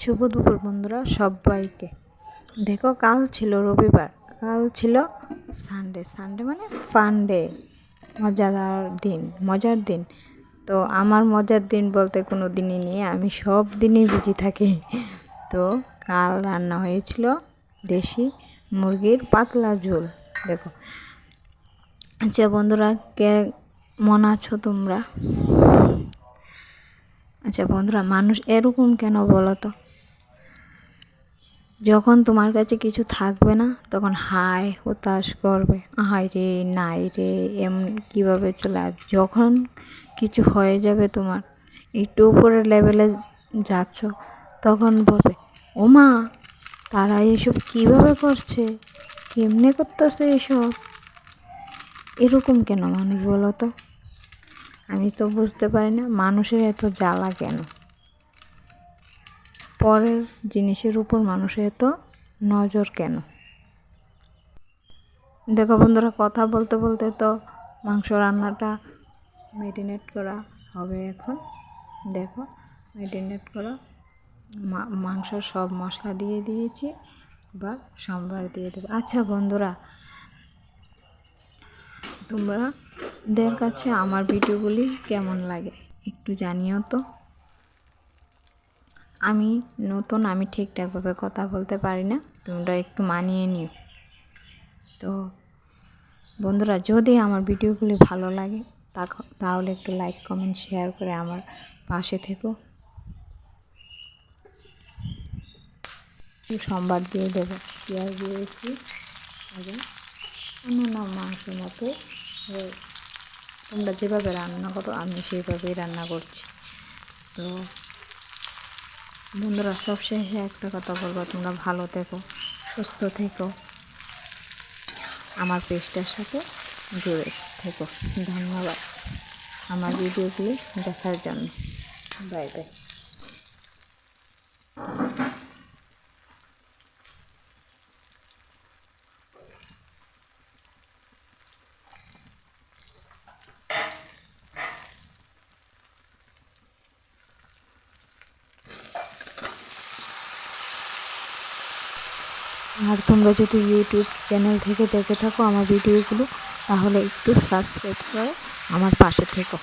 শুভ দুপুর বন্ধুরা সবাইকে। দেখো, কাল ছিল রবিবার, কাল ছিল সানডে মানে ফান ডে, মজার দিন। তো আমার মজার দিন বলতে কোনো দিনই নেই, আমি সব দিনই বিজি থাকি। তো কাল রান্না হয়েছিল দেশি মুরগির পাতলা ঝোল। দেখো, আচ্ছা বন্ধুরা, কেমন আছো তোমরা? আচ্ছা বন্ধুরা, মানুষ এরকম কেন বলো তো? যখন তোমার কাছে কিছু থাকবে না, তখন হায় হতাশ করবে, হায় রে নাই রে, এমন কীভাবে চলে। আর যখন কিছু হয়ে যাবে, তোমার একটু উপরের লেভেলে যাচ্ছ, তখন বলবে ওমা, তারা এসব কীভাবে করছে, কেমনে করতেছে এসব। এরকম কেন মানুষ বলো তো? আমি তো বুঝতে পারি না, মানুষের এত জ্বালা কেন? পরের জিনিসের উপর মানুষের এত নজর কেন? দেখো বন্ধুরা, কথা বলতে বলতে তো মাংস রান্নাটা ম্যারিনেট করা হবে এখন। দেখো, ম্যারিনেট করা মাংস সব মশলা দিয়ে দিয়েছি, বা সম্বার দিয়ে দেবো। আচ্ছা বন্ধুরা, তোমাদের কাছে আমার ভিডিওগুলি কেমন লাগে একটু জানিও তো। আমি নতুন, আমি ঠিকঠাকভাবে কথা বলতে পারি না, তোমরা একটু মানিয়ে নিও। তো বন্ধুরা, যদি আমার ভিডিওগুলি ভালো লাগে তাহলে একটু লাইক কমেন্ট শেয়ার করে আমার পাশে থেকো। সম্বাদ দিয়ে দেবো, পেঁয়াজ দিয়েছি এবং অন্যান্য মাংসের মতো তোমরা যেভাবে রান্না করো আমি সেইভাবেই রান্না করছি। তো বন্ধুরা, সবশেষে একটা কথা বলবো, তোমরা ভালো থেকো, সুস্থ থেকো, আমার পেজটার সাথে জুড়ে থেকো। ধন্যবাদ আমার ভিডিওগুলি দেখার জন্য। Bye bye. আর তোমরা যদি ইউটিউব চ্যানেল থেকে দেখে থাকো আমার ভিডিওগুলো, তাহলে একটু সাবস্ক্রাইব করে আমার পাশে থেকো।